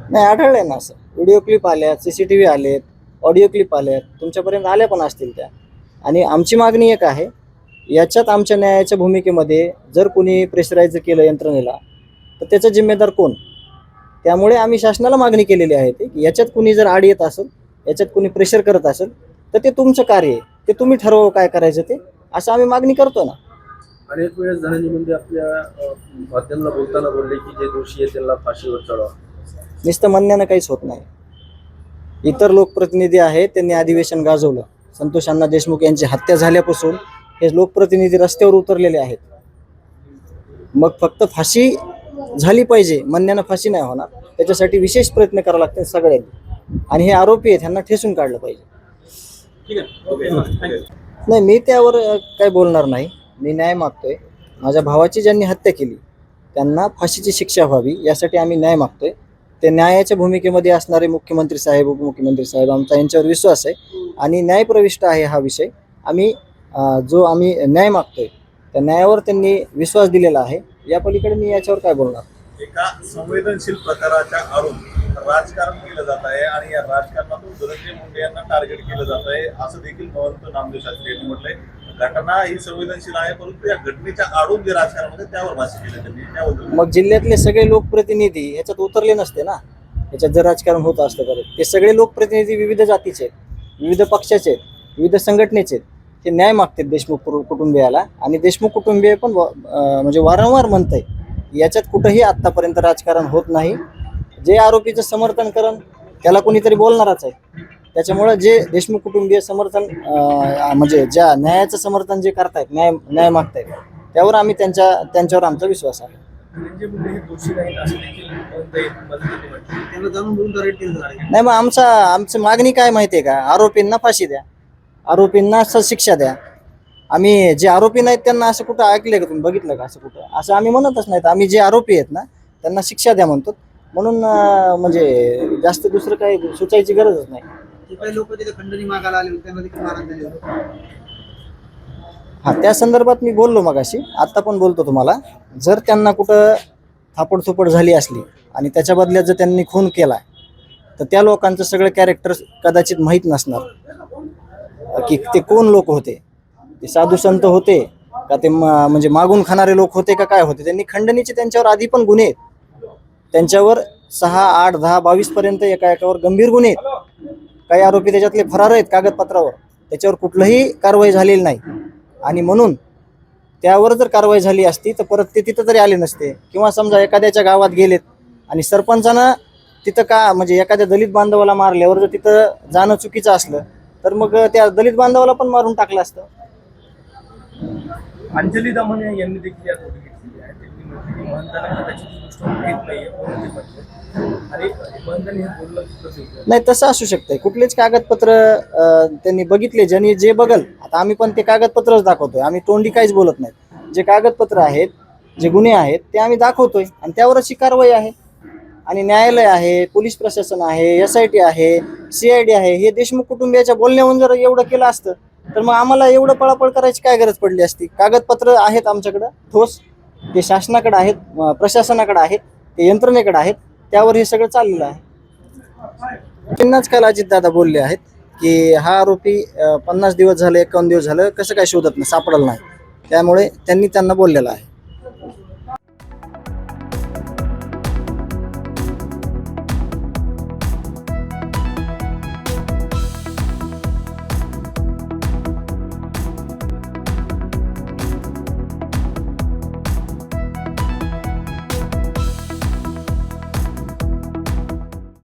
नाही, आढळलंय ना असं. व्हिडिओ क्लिप आल्यात, CCTV आलेत, ऑडिओ क्लिप आल्यात, तुमच्यापर्यंत आल्या पण असतील त्या. आणि आमची मागणी एक आहे, याच्यात आमच्या न्यायाच्या भूमिकेमध्ये जर कोणी प्रेशराईज केलं यंत्रणेला तर त्याचा जिम्मेदार कोण? त्यामुळे आम्ही शासनाला मागणी केलेली आहे की याच्यात कुणी जर आड येत असेल, याच्यात कुणी प्रेशर करत असेल तर ते तुमचं कार्य आहे, ते तुम्ही ठरवा काय करायचं ते, असं आम्ही मागणी करतो ना. अनेक वेळेस जणांनी म्हणजे आपल्या माध्यमाला बोलताना बोलले की जे दोषी आहे त्यांना फाशीवर चढवा. नुसतं म्हणण्यानं काहीच होत नाही. इतर लोकप्रतिनिधी आहेत, त्यांनी अधिवेशन गाजवलं. संतोष अण्णा देशमुख यांची हत्या झाल्यापासून हे लोकप्रतिनिधी रस्त्यावर उतरलेले आहेत. मग फक्त फाशी झाली पाहिजे, म्हणण्यानं फाशी नाही होणार, त्याच्यासाठी विशेष प्रयत्न करावे लागतील सगळ्यांनी. आणि हे आरोपी आहेत, ह्यांना ठेसून काढलं पाहिजे. ठीक आहे. नाही, मी त्यावर काय बोलणार नाही. मी न्याय मागतोय. माझ्या भावाची ज्यांनी हत्या केली त्यांना फाशीची शिक्षा व्हावी यासाठी आम्ही न्याय मागतोय. ते न्यायाच्या भूमिकेमध्ये असणारे मुख्यमंत्री साहेब, उपमुख्यमंत्री साहेब, आमचा यांच्यावर विश्वास आहे आणि न्यायप्रविष्ट आहे हा विषय. आम्ही जो आम्ही न्याय मागतोय त्या न्यायावर त्यांनी विश्वास दिलेला आहे. या पलीकडे मी याच्यावर काय बोलणार. एका संवेदनशील प्रकाराच्या आरोप राजकारण केलं जात आहे आणि या राजकारणातून धनंजय मुंडे यांना टार्गेट केलं जात आहे असं देखील महंत नामदेव शास्त्री यांनी म्हटलंय. घटना ही संवेदनशील आहे, परंतु या घटनेच्या आडून जे राजकारण होते त्यावर भाष्य केलं त्यांनी. त्याबद्दल मग जिल्ह्यातले सगळे लोकप्रतिनिधी याच्यात उतरले नसते ना. याच्यात जर राजकारण होत असतं तर ते सगळे लोकप्रतिनिधी विविध जातीचे आहेत, विविध पक्षाचे आहेत, विविध संघटनेचे आहेत. ते न्याय मागतात देशमुख कुटुंबियाला. आणि देशमुख कुटुंबीय पण म्हणजे वारंवार म्हणतंय याच्यात कुठंही आत्तापर्यंत राजकारण होत नाही. जे आरोपीचं समर्थन करण त्याला कोणीतरी बोलणारच आहे. त्याच्यामुळं जे देशमुख कुटुंबीय समर्थन म्हणजे ज्या न्यायाचं समर्थन जे करतायत, न्याय मागतायत, त्यावर आम्ही त्यांच्यावर आमचा विश्वास आहे. धनंजय मुंडे हे दोषी नाहीत असं देखील त्यांना जाणून बुजून टार्गेट केलं जाणार आहे. नाही, मग आमची मागणी काय माहिती आहे का? आरोपींना फाशी द्या, आरोपींना शिक्षा द्या. आम्ही जे आरोपी नाहीत त्यांना असं कुठं ऐकलंय का तुम्ही, बघितलं का असं कुठं? असं आम्ही म्हणतच नाहीत. आम्ही जे आरोपी आहेत ना त्यांना शिक्षा द्या म्हणतो. म्हणून म्हणजे जास्त दुसरं काही सुचायची गरजच नाही. काही लोक तिथे खंडणी मागायला आले होते, त्यांना देखील मारहाण झाली होती. हा, त्या संदर्भात मी बोललो मगाशी, आत्ता पण बोलतो तुम्हाला. जर त्यांना कुठं थापडथोपड झाली असली आणि त्याच्या बदल्यात जर त्यांनी खून केला तर त्या लोकांचं सगळं कॅरेक्टर कदाचित माहीत नसणार की ते कोण लोक होते, ते साधू संत होते का, ते म्हणजे मागून खाणारे लोक होते का, काय होते. त्यांनी खंडणीचे त्यांच्यावर आधी पण गुन्हे आहेत. त्यांच्यावर 6, 8, 10, 22 पर्यंत एकावर गंभीर गुन्हे आहेत. काही आरोपी त्याच्यातले फरार आहेत कागदपत्रावर, त्याच्यावर कुठलंही कारवाई झालेली नाही. आणि म्हणून त्यावर जर कारवाई झाली असती तर परत ते तिथं तरी आले नसते. किंवा समजा एखाद्याच्या गावात गेलेत आणि सरपंचानं तिथं का म्हणजे एखाद्या दलित बांधवाला मारल्यावर जर तिथं जाणं चुकीचं असलं तर मग त्या दलित बांधवाला पण मारून टाकलं असतं. अंजली दमने यांनी देखील या गोष्टी घेतलेली आहे. त्यांनी म्हटलं की महंतांना त्याची गोष्ट माहीत नाही आणि महंतांनी हे बोललं नाही, तसं असू शकतंय. कुठलेच कागदपत्र त्यांनी बघितले, ज्यांनी जे बघल. आता आम्ही पण ते कागदपत्रच दाखवतोय, आम्ही तोंडी काहीच बोलत नाही. जे कागदपत्र आहेत, जे गुन्हे आहेत ते आम्ही दाखवतोय आणि त्यावरच ही कारवाई आहे. आणि न्यायालय आहे, पोलीस प्रशासन आहे, SIT आहे, CID आहे. हे देशमुख कुटुंबियाच्या बोलण्याहून जर एवढं केलं असतं तर मग आम्हाला एवढं पळापळ करायची काय गरज पडली असती. कागदपत्र आहेत आमच्याकडं ठोस, ते शासनाकडे आहेत, प्रशासनाकडे आहेत, ते यंत्रणेकडे आहेत. त्यावर हे सगळं चाललेलं आहे. त्यांनाच काल अजितदादा बोलले आहेत की हा आरोपी 50 दिवस झाले, 51 दिवस झालं कसं काय शोधत नाही, सापडलं नाही. त्यामुळे त्यांनी त्यांना बोललेलं आहे.